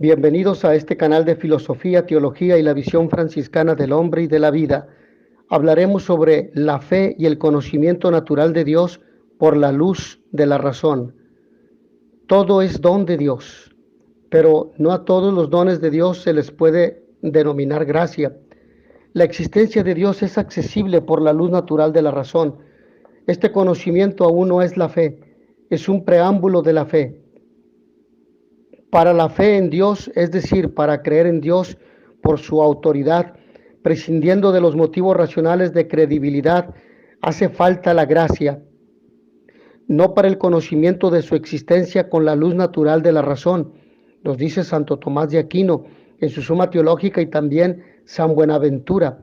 Bienvenidos a este canal de filosofía, teología y la visión franciscana del hombre y de la vida. Hablaremos sobre la fe y el conocimiento natural de Dios por la luz de la razón. Todo es don de Dios, pero no a todos los dones de Dios se les puede denominar gracia. La existencia de Dios es accesible por la luz natural de la razón. Este conocimiento aún no es la fe, es un preámbulo de la fe. Para la fe en Dios, es decir, para creer en Dios por su autoridad, prescindiendo de los motivos racionales de credibilidad, hace falta la gracia, no para el conocimiento de su existencia con la luz natural de la razón, nos dice Santo Tomás de Aquino en su Suma Teológica y también San Buenaventura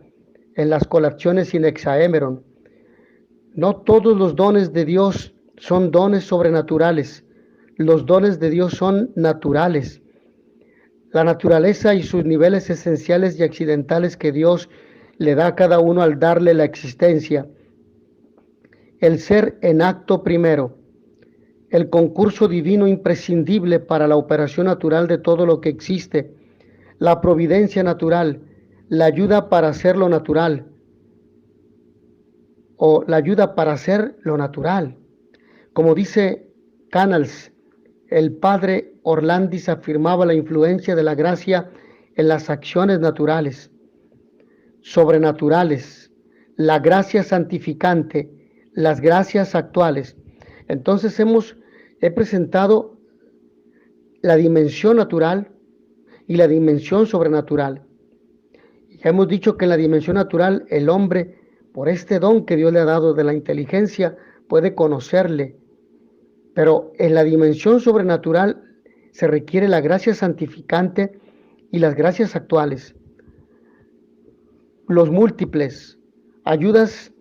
en las Colaciones in Hexaemeron. No todos los dones de Dios son dones sobrenaturales. Los dones de Dios son naturales. La naturaleza y sus niveles esenciales y accidentales que Dios le da a cada uno al darle la existencia. El ser en acto primero. El concurso divino imprescindible para la operación natural de todo lo que existe. La providencia natural. La ayuda para hacer lo natural. O la ayuda para hacer lo natural. Como dice Canals, el padre Orlandis afirmaba la influencia de la gracia en las acciones naturales, sobrenaturales, la gracia santificante, las gracias actuales. Entonces he presentado la dimensión natural y la dimensión sobrenatural. Ya hemos dicho que en la dimensión natural el hombre, por este don que Dios le ha dado de la inteligencia, puede conocerle. Pero en la dimensión sobrenatural se requiere la gracia santificante y las gracias actuales. Los múltiples, ayudas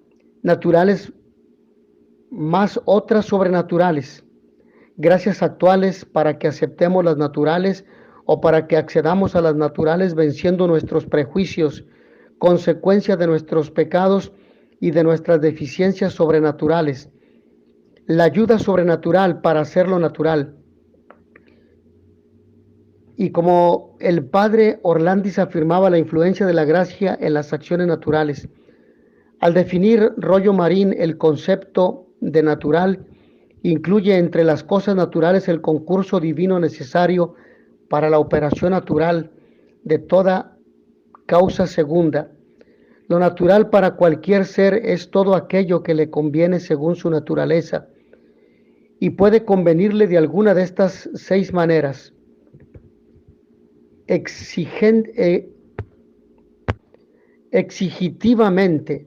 naturales más otras sobrenaturales. Gracias actuales para que aceptemos las naturales o para que accedamos a las naturales venciendo nuestros prejuicios, consecuencia de nuestros pecados y de nuestras deficiencias sobrenaturales. La ayuda sobrenatural para hacerlo natural. Y como el padre Orlandis afirmaba la influencia de la gracia en las acciones naturales, al definir Rollo Marín el concepto de natural, incluye entre las cosas naturales el concurso divino necesario para la operación natural de toda causa segunda. Lo natural para cualquier ser es todo aquello que le conviene según su naturaleza, y puede convenirle de alguna de estas 6 maneras. Exigitivamente,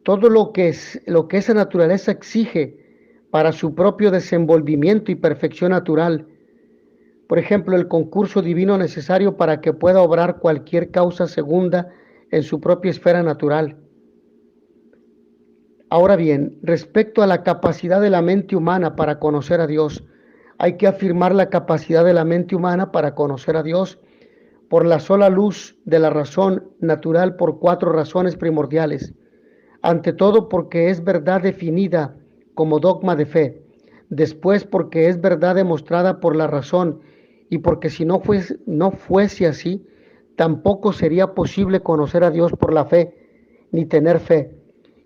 todo lo que esa naturaleza exige para su propio desenvolvimiento y perfección natural. Por ejemplo, el concurso divino necesario para que pueda obrar cualquier causa segunda en su propia esfera natural. Ahora bien, respecto a la capacidad de la mente humana para conocer a Dios, hay que afirmar la capacidad de la mente humana para conocer a Dios por la sola luz de la razón natural por 4 razones primordiales. Ante todo, porque es verdad definida como dogma de fe. Después, porque es verdad demostrada por la razón y porque si no fuese así, tampoco sería posible conocer a Dios por la fe, ni tener fe.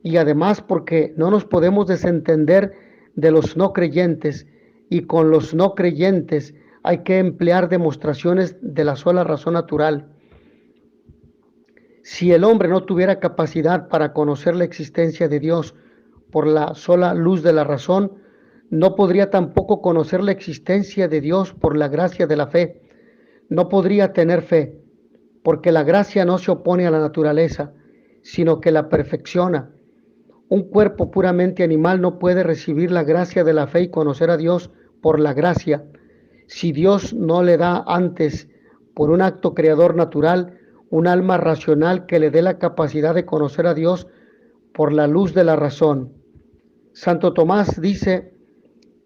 Y además porque no nos podemos desentender de los no creyentes, y con los no creyentes hay que emplear demostraciones de la sola razón natural. Si el hombre no tuviera capacidad para conocer la existencia de Dios por la sola luz de la razón, no podría tampoco conocer la existencia de Dios por la gracia de la fe. No podría tener fe, porque la gracia no se opone a la naturaleza, sino que la perfecciona. Un cuerpo puramente animal no puede recibir la gracia de la fe y conocer a Dios por la gracia, si Dios no le da antes, por un acto creador natural, un alma racional que le dé la capacidad de conocer a Dios por la luz de la razón. Santo Tomás dice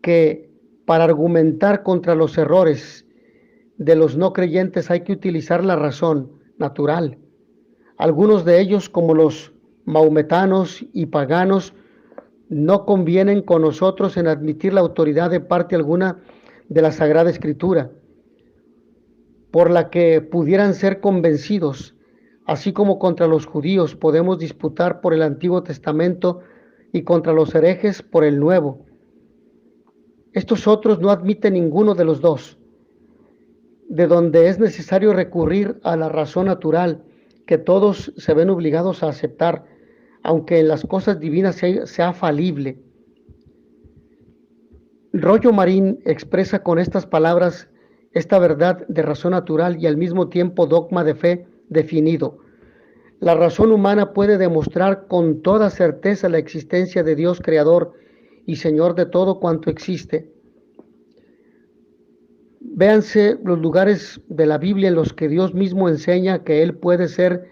que para argumentar contra los errores de los no creyentes hay que utilizar la razón natural. Algunos de ellos, como los maometanos y paganos, no convienen con nosotros en admitir la autoridad de parte alguna de la Sagrada Escritura. por la que pudieran ser convencidos, así como contra los judíos podemos disputar por el Antiguo Testamento y contra los herejes por el Nuevo. Estos otros no admiten ninguno de los dos, de donde es necesario recurrir a la razón natural que todos se ven obligados a aceptar, aunque en las cosas divinas sea falible. Rollo Marín expresa con estas palabras esta verdad de razón natural y al mismo tiempo dogma de fe definido. La razón humana puede demostrar con toda certeza la existencia de Dios creador y Señor de todo cuanto existe. Véanse los lugares de la Biblia en los que Dios mismo enseña que Él puede ser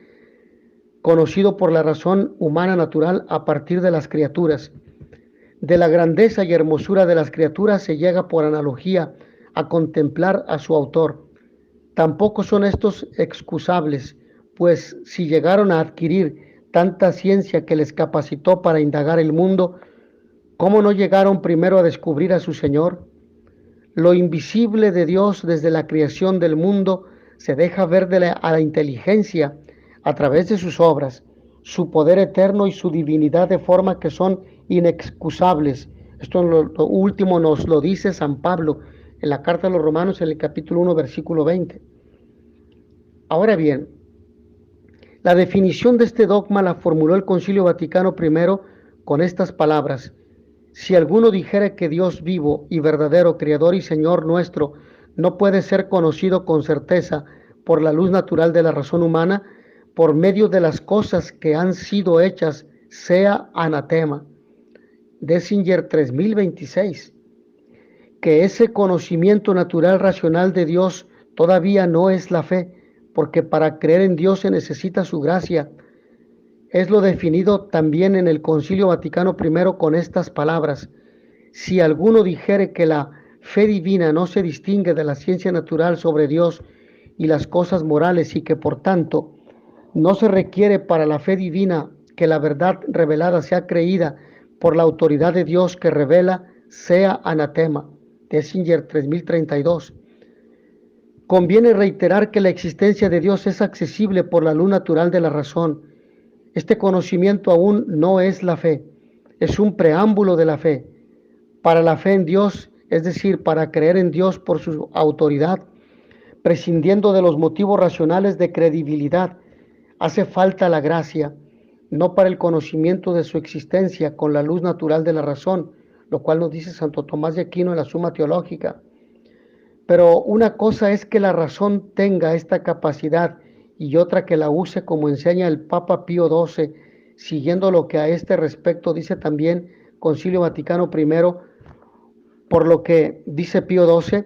conocido por la razón humana natural a partir de las criaturas. De la grandeza y hermosura de las criaturas se llega por analogía a contemplar a su autor. Tampoco son estos excusables, pues si llegaron a adquirir tanta ciencia que les capacitó para indagar el mundo, ¿cómo no llegaron primero a descubrir a su Señor? Lo invisible de Dios desde la creación del mundo se deja ver a la inteligencia a través de sus obras, su poder eterno y su divinidad de forma que son inexcusables. Esto lo último nos lo dice San Pablo en la carta a los Romanos en el capítulo 1, versículo 20. Ahora bien, la definición de este dogma la formuló el Concilio Vaticano I con estas palabras: si alguno dijere que Dios vivo y verdadero, Creador y Señor nuestro, no puede ser conocido con certeza por la luz natural de la razón humana, por medio de las cosas que han sido hechas, sea anatema. Dessinger 3026. Que ese conocimiento natural racional de Dios todavía no es la fe, porque para creer en Dios se necesita su gracia. Es lo definido también en el Concilio Vaticano I con estas palabras: si alguno dijere que la fe divina no se distingue de la ciencia natural sobre Dios y las cosas morales, y que por tanto no se requiere para la fe divina que la verdad revelada sea creída por la autoridad de Dios que revela, sea anatema. Dessinger 3032. Conviene reiterar que la existencia de Dios es accesible por la luz natural de la razón. Este conocimiento aún no es la fe, es un preámbulo de la fe. Para la fe en Dios, es decir, para creer en Dios por su autoridad, prescindiendo de los motivos racionales de credibilidad, hace falta la gracia, no para el conocimiento de su existencia con la luz natural de la razón, lo cual nos dice Santo Tomás de Aquino en la Suma Teológica. Pero una cosa es que la razón tenga esta capacidad y otra que la use como enseña el Papa Pío XII, siguiendo lo que a este respecto dice también Concilio Vaticano I, por lo que dice Pío XII: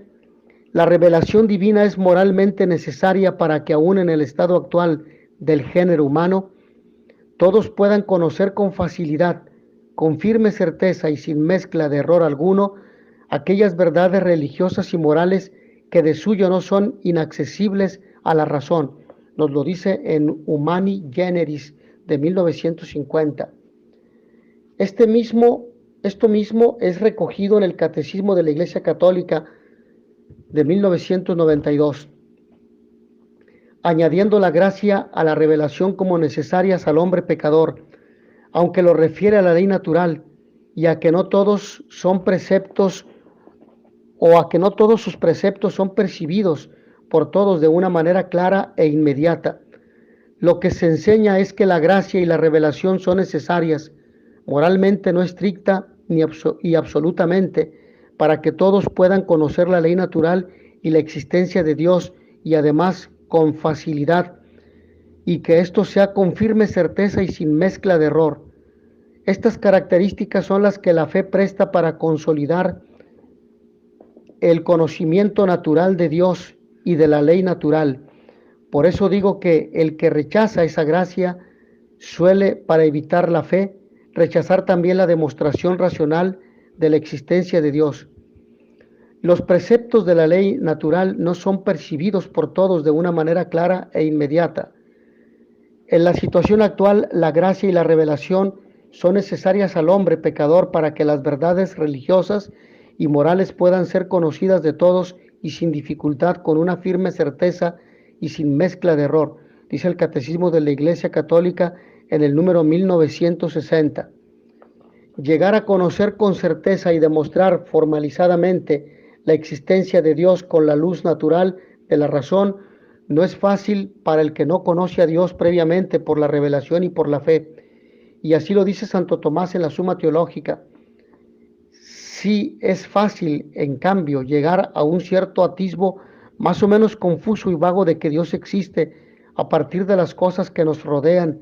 la revelación divina es moralmente necesaria para que aún en el estado actual del género humano, todos puedan conocer con facilidad, con firme certeza y sin mezcla de error alguno, aquellas verdades religiosas y morales que de suyo no son inaccesibles a la razón. Nos lo dice en Humani Generis de 1950. Esto mismo es recogido en el Catecismo de la Iglesia Católica de 1992, añadiendo la gracia a la revelación como necesarias al hombre pecador, aunque lo refiere a la ley natural y a que no todos son preceptos o a que no todos sus preceptos son percibidos por todos de una manera clara e inmediata. Lo que se enseña es que la gracia y la revelación son necesarias, moralmente no estricta y absolutamente, para que todos puedan conocer la ley natural y la existencia de Dios, y además con facilidad, y que esto sea con firme certeza y sin mezcla de error. Estas características son las que la fe presta para consolidar el conocimiento natural de Dios y de la ley natural. Por eso digo que el que rechaza esa gracia suele, para evitar la fe, rechazar también la demostración racional de la existencia de Dios. Los preceptos de la ley natural no son percibidos por todos de una manera clara e inmediata. En la situación actual, la gracia y la revelación son necesarias al hombre pecador para que las verdades religiosas y morales puedan ser conocidas de todos y sin dificultad, con una firme certeza y sin mezcla de error, dice el Catecismo de la Iglesia Católica en el número 1960. Llegar a conocer con certeza y demostrar formalizadamente la existencia de Dios con la luz natural de la razón no es fácil para el que no conoce a Dios previamente por la revelación y por la fe. Y así lo dice Santo Tomás en la Suma Teológica. Sí es fácil, en cambio, llegar a un cierto atisbo más o menos confuso y vago de que Dios existe a partir de las cosas que nos rodean,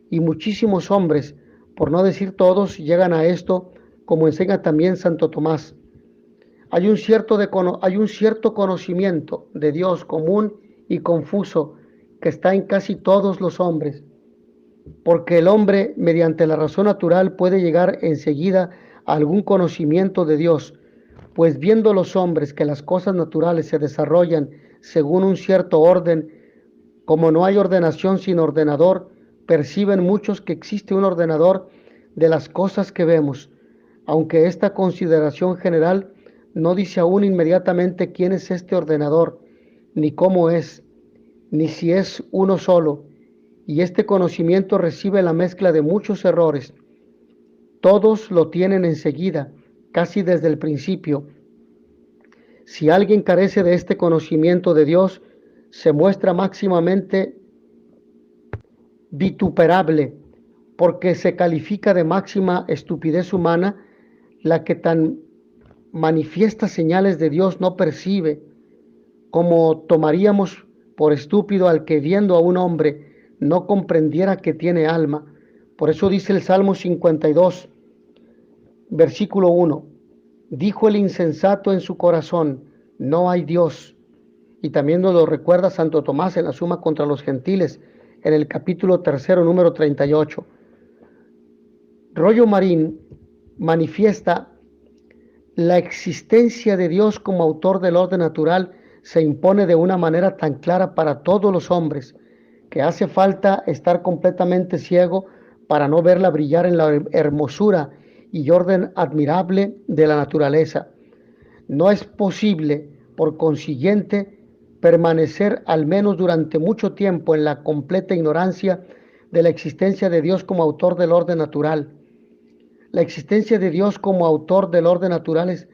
y muchísimos hombres, por no decir todos, llegan a esto, como enseña también Santo Tomás. Hay un cierto conocimiento de Dios común y confuso que está en casi todos los hombres, porque el hombre, mediante la razón natural, puede llegar enseguida a algún conocimiento de Dios, pues viendo los hombres que las cosas naturales se desarrollan según un cierto orden, como no hay ordenación sin ordenador, perciben muchos que existe un ordenador de las cosas que vemos, aunque esta consideración general no dice aún inmediatamente quién es este ordenador, ni cómo es, ni si es uno solo, y este conocimiento recibe la mezcla de muchos errores. Todos lo tienen enseguida, casi desde el principio. Si alguien carece de este conocimiento de Dios, se muestra máximamente vituperable, porque se califica de máxima estupidez humana la que tan manifiestas señales de Dios no percibe, como tomaríamos por estúpido al que viendo a un hombre no comprendiera que tiene alma. Por eso dice el Salmo 52, versículo 1, dijo el insensato en su corazón, no hay Dios. Y también nos lo recuerda Santo Tomás en la Suma contra los Gentiles, en el capítulo 3, número 38. Rollo Marín manifiesta la existencia de Dios como autor del orden natural se impone de una manera tan clara para todos los hombres que hace falta estar completamente ciego para no verla brillar en la hermosura y orden admirable de la naturaleza. No es posible, por consiguiente, permanecer al menos durante mucho tiempo en la completa ignorancia de la existencia de Dios como autor del orden natural. La existencia de Dios como autor del orden natural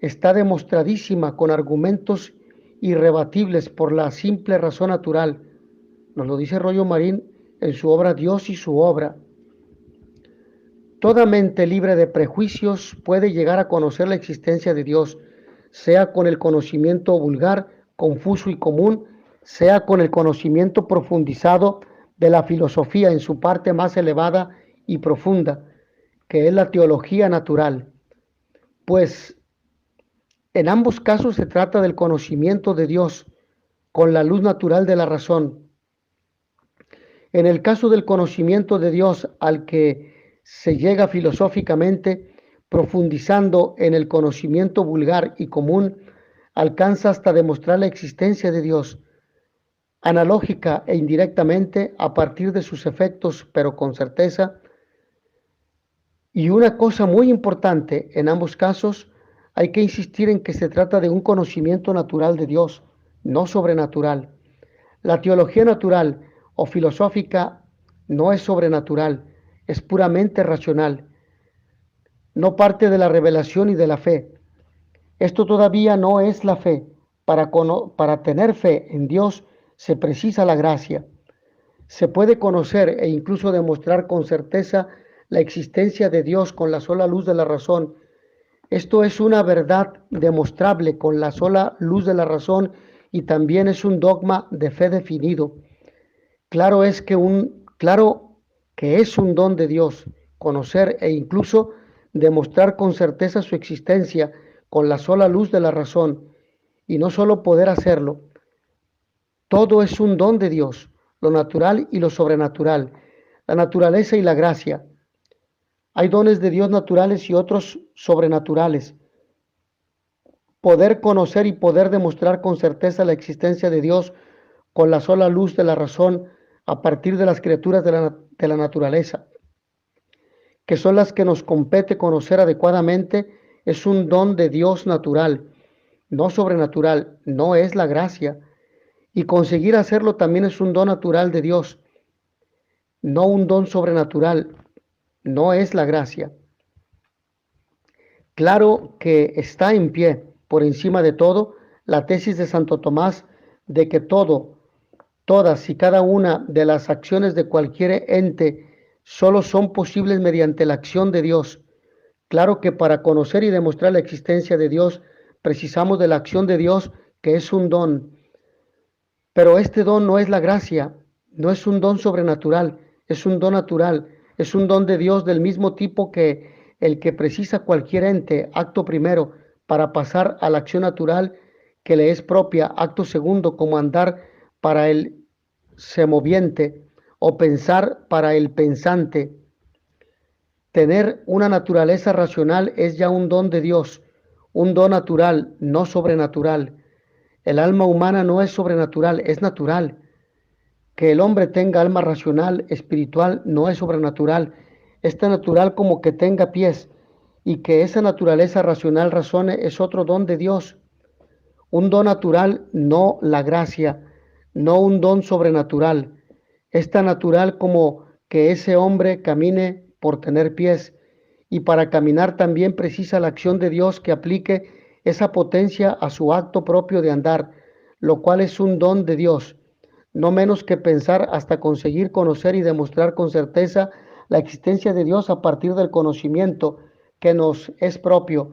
está demostradísima con argumentos irrebatibles por la simple razón natural. Nos lo dice Rollo Marín en su obra Dios y su obra. Toda mente libre de prejuicios puede llegar a conocer la existencia de Dios, sea con el conocimiento vulgar, confuso y común, sea con el conocimiento profundizado de la filosofía en su parte más elevada y profunda, que es la teología natural. Pues en ambos casos se trata del conocimiento de Dios con la luz natural de la razón. En el caso del conocimiento de Dios al que se llega filosóficamente, profundizando en el conocimiento vulgar y común, alcanza hasta demostrar la existencia de Dios, analógica e indirectamente a partir de sus efectos, pero con certeza. Y una cosa muy importante, en ambos casos hay que insistir en que se trata de un conocimiento natural de Dios, no sobrenatural. La teología natural o filosófica no es sobrenatural, es puramente racional. No parte de la revelación y de la fe. Esto todavía no es la fe. Para tener fe en Dios se precisa la gracia. Se puede conocer e incluso demostrar con certeza la existencia de Dios con la sola luz de la razón. Esto es una verdad demostrable con la sola luz de la razón y también es un dogma de fe definido. Claro que es un don de Dios conocer e incluso demostrar con certeza su existencia con la sola luz de la razón, y no solo poder hacerlo. Todo es un don de Dios, lo natural y lo sobrenatural, la naturaleza y la gracia. Hay dones de Dios naturales y otros sobrenaturales. Poder conocer y poder demostrar con certeza la existencia de Dios con la sola luz de la razón a partir de las criaturas de la naturaleza, que son las que nos compete conocer adecuadamente, es un don de Dios natural, no sobrenatural, no es la gracia. Y conseguir hacerlo también es un don natural de Dios, no un don sobrenatural, no es la gracia. Claro que está en pie, por encima de todo, la tesis de Santo Tomás de que todas y cada una de las acciones de cualquier ente solo son posibles mediante la acción de Dios. Claro que para conocer y demostrar la existencia de Dios, precisamos de la acción de Dios, que es un don. Pero este don no es la gracia, no es un don sobrenatural, es un don natural, es un don de Dios del mismo tipo que el que precisa cualquier ente, acto primero, para pasar a la acción natural que le es propia, acto segundo, como andar para el semoviente o pensar para el pensante. Tener una naturaleza racional es ya un don de Dios, un don natural, no sobrenatural. El alma humana no es sobrenatural, es natural. Que el hombre tenga alma racional, espiritual, no es sobrenatural. Es tan natural como que tenga pies. Y que esa naturaleza racional razone es otro don de Dios. Un don natural, no la gracia, no un don sobrenatural. Es tan natural como que ese hombre camine por tener pies. Y para caminar también precisa la acción de Dios que aplique esa potencia a su acto propio de andar, lo cual es un don de Dios, no menos que pensar hasta conseguir conocer y demostrar con certeza la existencia de Dios a partir del conocimiento que nos es propio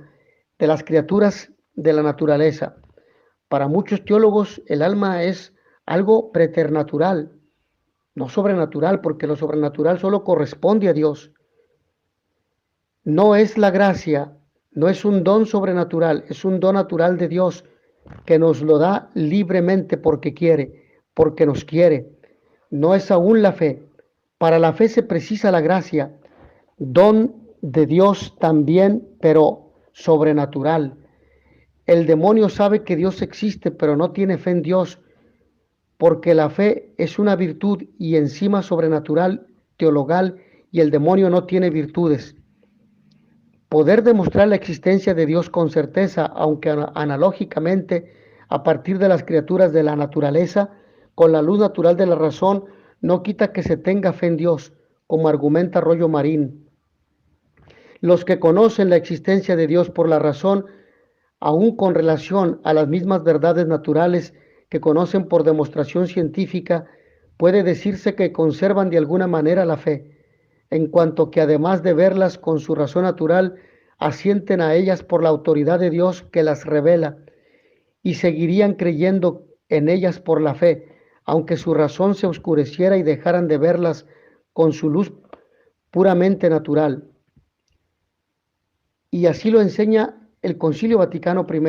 de las criaturas de la naturaleza. Para muchos teólogos el alma es algo preternatural, no sobrenatural, porque lo sobrenatural solo corresponde a Dios. No es la gracia, no es un don sobrenatural, es un don natural de Dios que nos lo da libremente porque quiere, porque nos quiere. No es aún la fe. Para la fe se precisa la gracia, don de Dios también, pero sobrenatural. El demonio sabe que Dios existe, pero no tiene fe en Dios, porque la fe es una virtud y encima sobrenatural, teologal, y el demonio no tiene virtudes. Poder demostrar la existencia de Dios con certeza, aunque analógicamente a partir de las criaturas de la naturaleza, con la luz natural de la razón, no quita que se tenga fe en Dios, como argumenta Rollo Marín. Los que conocen la existencia de Dios por la razón, aun con relación a las mismas verdades naturales que conocen por demostración científica, puede decirse que conservan de alguna manera la fe, en cuanto que además de verlas con su razón natural, asienten a ellas por la autoridad de Dios que las revela, y seguirían creyendo en ellas por la fe, aunque su razón se oscureciera y dejaran de verlas con su luz puramente natural. Y así lo enseña el Concilio Vaticano I.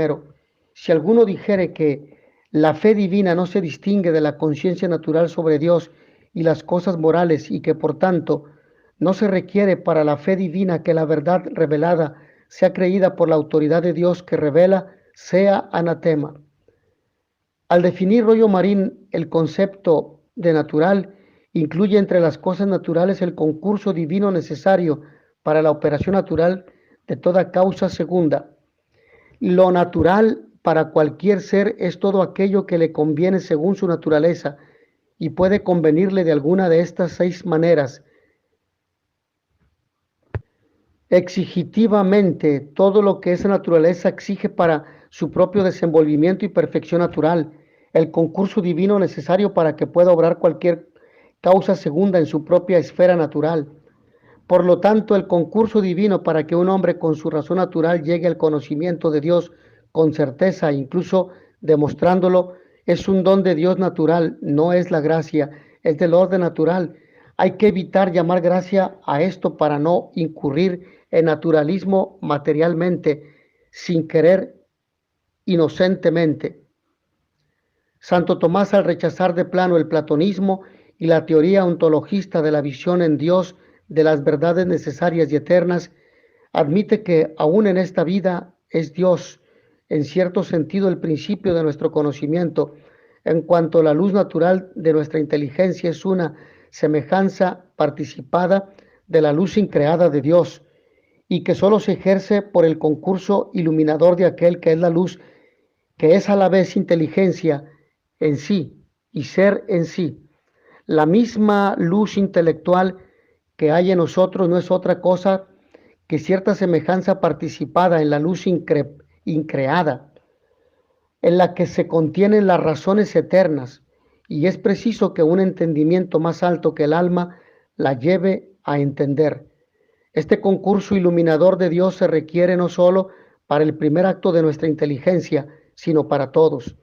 Si alguno dijere que la fe divina no se distingue de la conciencia natural sobre Dios y las cosas morales, y que por tanto no se requiere para la fe divina que la verdad revelada sea creída por la autoridad de Dios que revela, sea anatema. Al definir Rollo Marín el concepto de natural, incluye entre las cosas naturales el concurso divino necesario para la operación natural de toda causa segunda. Lo natural para cualquier ser es todo aquello que le conviene según su naturaleza y puede convenirle de alguna de estas 6 maneras. Exigitivamente, todo lo que esa naturaleza exige para su propio desenvolvimiento y perfección natural, el concurso divino necesario para que pueda obrar cualquier causa segunda en su propia esfera natural. Por lo tanto, el concurso divino para que un hombre con su razón natural llegue al conocimiento de Dios con certeza, incluso demostrándolo, es un don de Dios natural, no es la gracia, es del orden natural. Hay que evitar llamar gracia a esto para no incurrir en naturalismo materialmente, sin querer, inocentemente. Santo Tomás, al rechazar de plano el platonismo y la teoría ontologista de la visión en Dios de las verdades necesarias y eternas, admite que aún en esta vida es Dios, en cierto sentido, el principio de nuestro conocimiento, en cuanto la luz natural de nuestra inteligencia es una semejanza participada de la luz increada de Dios, y que sólo se ejerce por el concurso iluminador de aquel que es la luz que es a la vez inteligencia en sí y ser en sí. La misma luz intelectual que hay en nosotros no es otra cosa que cierta semejanza participada en la luz increada, en la que se contienen las razones eternas, y es preciso que un entendimiento más alto que el alma la lleve a entender. Este concurso iluminador de Dios se requiere no solo para el primer acto de nuestra inteligencia, sino para todos.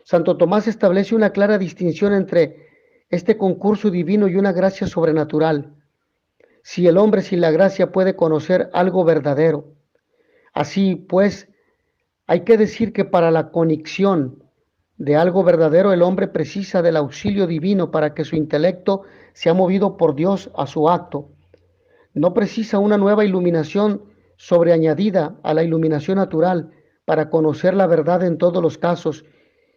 Santo Tomás establece una clara distinción entre este concurso divino y una gracia sobrenatural. Si el hombre sin la gracia puede conocer algo verdadero, así pues, hay que decir que para la conexión de algo verdadero el hombre precisa del auxilio divino para que su intelecto sea movido por Dios a su acto. No precisa una nueva iluminación sobreañadida a la iluminación natural para conocer la verdad en todos los casos,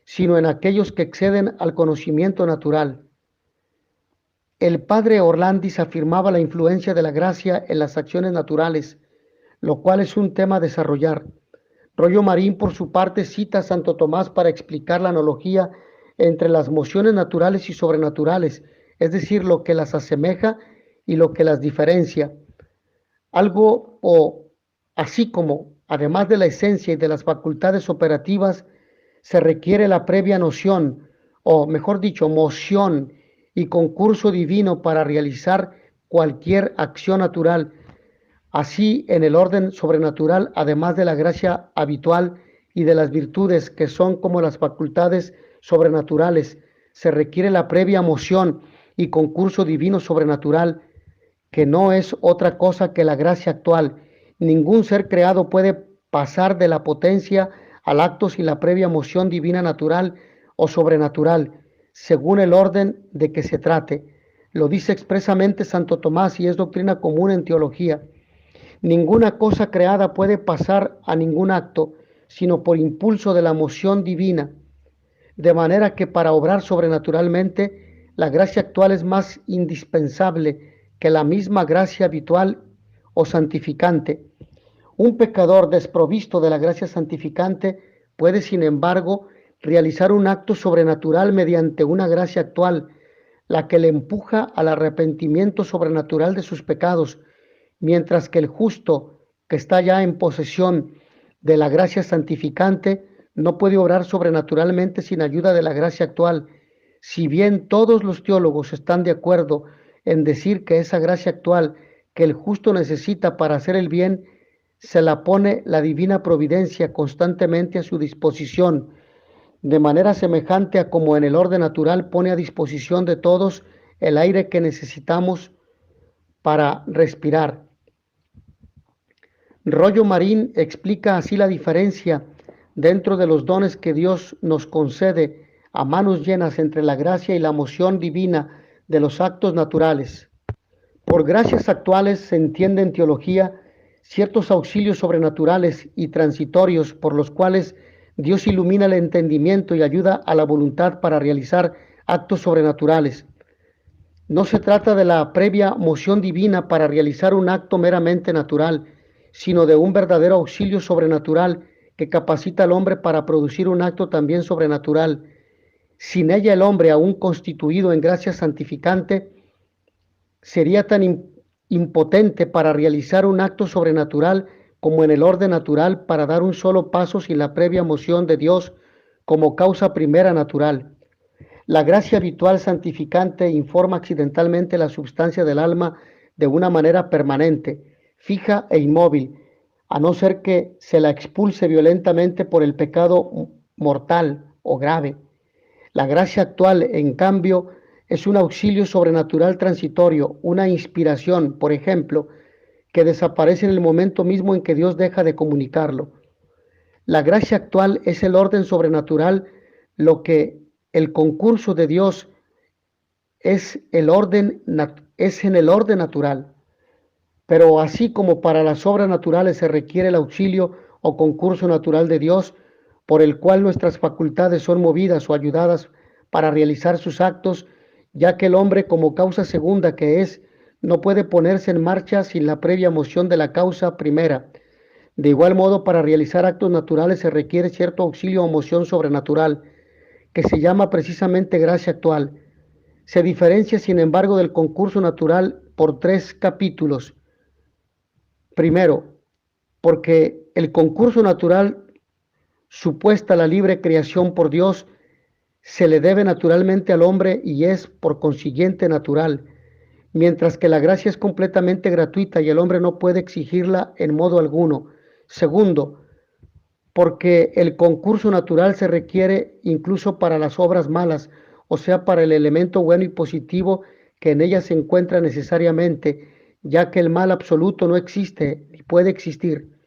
sino en aquellos que exceden al conocimiento natural. El padre Orlandis afirmaba la influencia de la gracia en las acciones naturales, lo cual es un tema a desarrollar. Rollo Marín, por su parte, cita a Santo Tomás para explicar la analogía entre las mociones naturales y sobrenaturales, es decir, lo que las asemeja y lo que las diferencia. Algo o así como, además de la esencia y de las facultades operativas, se requiere la previa noción, o mejor dicho, moción y concurso divino para realizar cualquier acción natural. Así, en el orden sobrenatural, además de la gracia habitual y de las virtudes que son como las facultades sobrenaturales, se requiere la previa moción y concurso divino sobrenatural, que no es otra cosa que la gracia actual. Ningún ser creado puede pasar de la potencia al acto sin la previa moción divina natural o sobrenatural, según el orden de que se trate. Lo dice expresamente Santo Tomás y es doctrina común en teología. Ninguna cosa creada puede pasar a ningún acto, sino por impulso de la moción divina, de manera que para obrar sobrenaturalmente, la gracia actual es más indispensable que la misma gracia habitual o santificante. Un pecador desprovisto de la gracia santificante puede, sin embargo, realizar un acto sobrenatural mediante una gracia actual, la que le empuja al arrepentimiento sobrenatural de sus pecados, mientras que el justo, que está ya en posesión de la gracia santificante, no puede obrar sobrenaturalmente sin ayuda de la gracia actual. Si bien todos los teólogos están de acuerdo en decir que esa gracia actual que el justo necesita para hacer el bien, se la pone la divina providencia constantemente a su disposición, de manera semejante a como en el orden natural pone a disposición de todos el aire que necesitamos para respirar. Rollo Marín explica así la diferencia dentro de los dones que Dios nos concede a manos llenas entre la gracia y la moción divina de los actos naturales. Por gracias actuales se entiende en teología ciertos auxilios sobrenaturales y transitorios por los cuales Dios ilumina el entendimiento y ayuda a la voluntad para realizar actos sobrenaturales. No se trata de la previa moción divina para realizar un acto meramente natural, sino de un verdadero auxilio sobrenatural que capacita al hombre para producir un acto también sobrenatural. Sin ella el hombre, aún constituido en gracia santificante, sería tan impotente para realizar un acto sobrenatural como en el orden natural para dar un solo paso sin la previa moción de Dios como causa primera natural. La gracia habitual santificante informa accidentalmente la substancia del alma de una manera permanente, fija e inmóvil, a no ser que se la expulse violentamente por el pecado mortal o grave. La gracia actual, en cambio, es un auxilio sobrenatural transitorio, una inspiración, por ejemplo, que desaparece en el momento mismo en que Dios deja de comunicarlo. La gracia actual es el orden sobrenatural, lo que el concurso de Dios es en el orden natural. Pero así como para las obras naturales se requiere el auxilio o concurso natural de Dios, por el cual nuestras facultades son movidas o ayudadas para realizar sus actos, ya que el hombre, como causa segunda que es, no puede ponerse en marcha sin la previa moción de la causa primera. De igual modo, para realizar actos naturales se requiere cierto auxilio o moción sobrenatural, que se llama precisamente gracia actual. Se diferencia, sin embargo, del concurso natural por 3 capítulos. Primero, porque el concurso natural supuesta la libre creación por Dios se le debe naturalmente al hombre y es por consiguiente natural, mientras que la gracia es completamente gratuita y el hombre no puede exigirla en modo alguno. Segundo, porque el concurso natural se requiere incluso para las obras malas, o sea, para el elemento bueno y positivo que en ellas se encuentra necesariamente, ya que el mal absoluto no existe ni puede existir,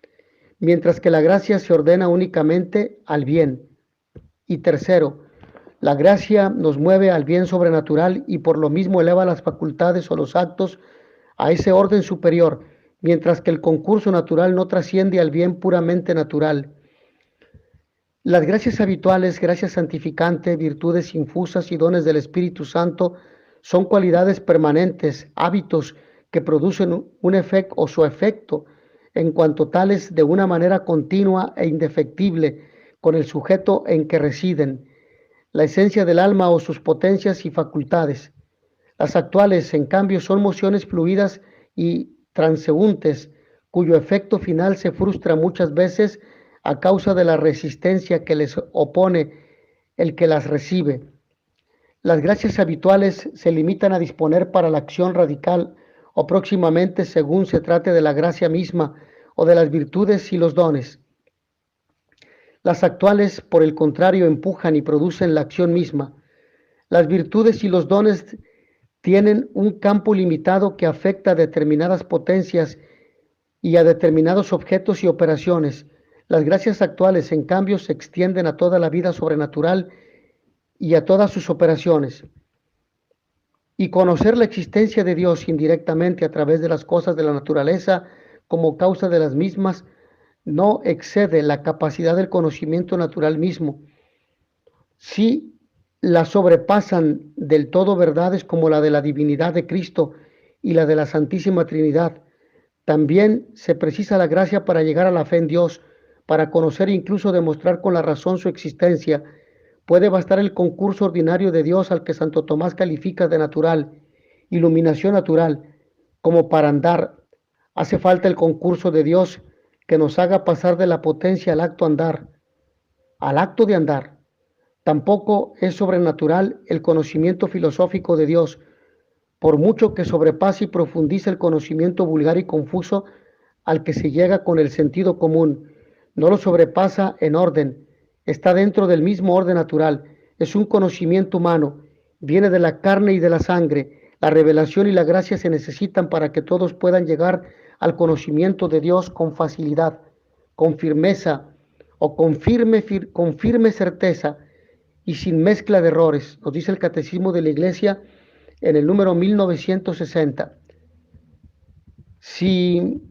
mientras que la gracia se ordena únicamente al bien. Y tercero, la gracia nos mueve al bien sobrenatural y por lo mismo eleva las facultades o los actos a ese orden superior, mientras que el concurso natural no trasciende al bien puramente natural. Las gracias habituales, gracia santificante, virtudes infusas y dones del Espíritu Santo son cualidades permanentes, hábitos que producen un efecto o su efecto en cuanto tales de una manera continua e indefectible con el sujeto en que residen, la esencia del alma o sus potencias y facultades. Las actuales, en cambio, son mociones fluidas y transeúntes, cuyo efecto final se frustra muchas veces a causa de la resistencia que les opone el que las recibe. Las gracias habituales se limitan a disponer para la acción radical o próximamente según se trate de la gracia misma o de las virtudes y los dones. Las actuales, por el contrario, empujan y producen la acción misma. Las virtudes y los dones tienen un campo limitado que afecta a determinadas potencias y a determinados objetos y operaciones. Las gracias actuales, en cambio, se extienden a toda la vida sobrenatural y a todas sus operaciones. Y conocer la existencia de Dios indirectamente a través de las cosas de la naturaleza como causa de las mismas no excede la capacidad del conocimiento natural mismo. Sí la sobrepasan del todo verdades como la de la divinidad de Cristo y la de la Santísima Trinidad. También se precisa la gracia para llegar a la fe en Dios, para conocer e incluso demostrar con la razón su existencia. Puede bastar el concurso ordinario de Dios al que Santo Tomás califica de natural, iluminación natural, como para andar. Hace falta el concurso de Dios que nos haga pasar de la potencia al acto de andar. Tampoco es sobrenatural el conocimiento filosófico de Dios, por mucho que sobrepase y profundice el conocimiento vulgar y confuso al que se llega con el sentido común. No lo sobrepasa en orden, está dentro del mismo orden natural, es un conocimiento humano, viene de la carne y de la sangre. La revelación y la gracia se necesitan para que todos puedan llegar al conocimiento de Dios con facilidad, con firmeza o con firme certeza y sin mezcla de errores. Nos dice el Catecismo de la Iglesia en el número 1960. Si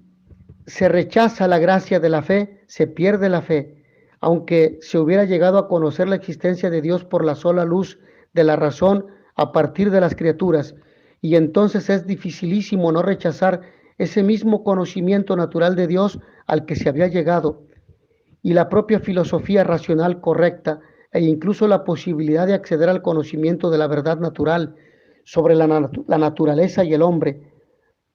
se rechaza la gracia de la fe, se pierde la fe, aunque se hubiera llegado a conocer la existencia de Dios por la sola luz de la razón a partir de las criaturas, y entonces es dificilísimo no rechazar ese mismo conocimiento natural de Dios al que se había llegado, y la propia filosofía racional correcta, e incluso la posibilidad de acceder al conocimiento de la verdad natural sobre la naturaleza y el hombre,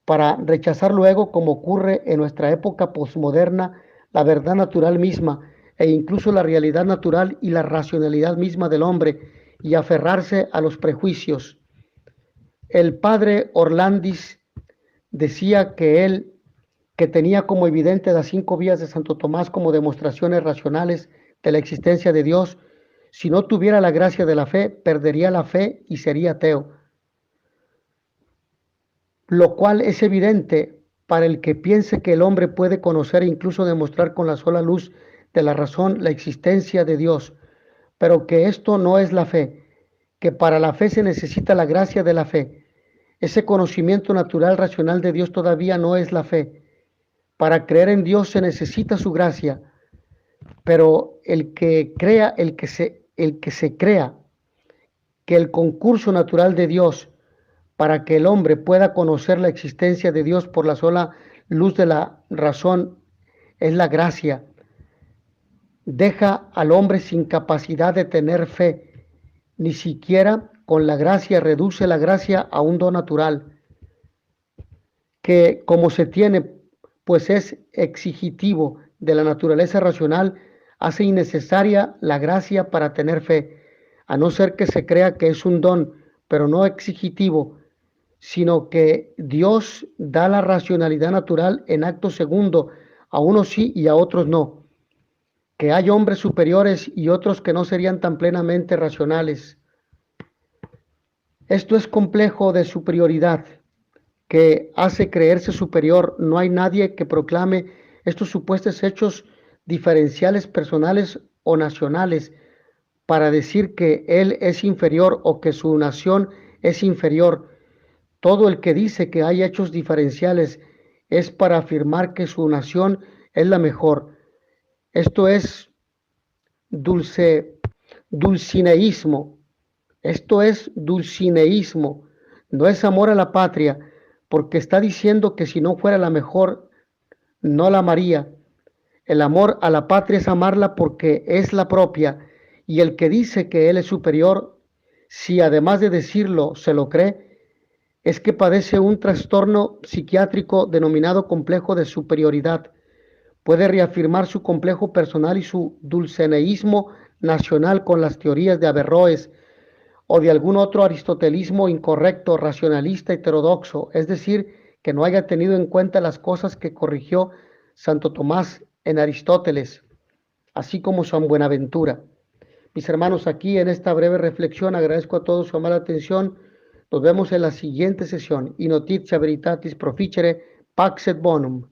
para rechazar luego, como ocurre en nuestra época posmoderna, la verdad natural misma e incluso la realidad natural y la racionalidad misma del hombre, y aferrarse a los prejuicios. El padre Orlandis decía que tenía como evidente las 5 vías de Santo Tomás como demostraciones racionales de la existencia de Dios. Si no tuviera la gracia de la fe, perdería la fe y sería ateo. Lo cual es evidente para el que piense que el hombre puede conocer e incluso demostrar con la sola luz de la razón la existencia de Dios, pero que esto no es la fe, que para la fe se necesita la gracia de la fe. Ese conocimiento natural racional de Dios todavía no es la fe. Para creer en Dios se necesita su gracia, pero el que se crea que el concurso natural de Dios para que el hombre pueda conocer la existencia de Dios por la sola luz de la razón es la gracia. Deja al hombre sin capacidad de tener fe. Ni siquiera con la gracia reduce la gracia a un don natural, que como se tiene, pues es exigitivo de la naturaleza racional, hace innecesaria la gracia para tener fe, a no ser que se crea que es un don, pero no exigitivo, sino que Dios da la racionalidad natural en acto segundo, a unos sí y a otros no, que hay hombres superiores y otros que no serían tan plenamente racionales. Esto es complejo de superioridad, que hace creerse superior. No hay nadie que proclame estos supuestos hechos diferenciales personales o nacionales para decir que él es inferior o que su nación es inferior. Todo el que dice que hay hechos diferenciales es para afirmar que su nación es la mejor. Esto es dulcineísmo. Esto es dulcineísmo. No es amor a la patria, porque está diciendo que si no fuera la mejor, no la amaría. El amor a la patria es amarla porque es la propia, y el que dice que él es superior, si además de decirlo se lo cree, es que padece un trastorno psiquiátrico denominado complejo de superioridad. Puede reafirmar su complejo personal y su dulceneísmo nacional con las teorías de Averroes o de algún otro aristotelismo incorrecto, racionalista, heterodoxo, es decir, que no haya tenido en cuenta las cosas que corrigió Santo Tomás en Aristóteles, así como San Buenaventura. Mis hermanos, aquí en esta breve reflexión agradezco a todos su amable atención. Nos vemos en la siguiente sesión. In notitia veritatis proficere, pax et bonum.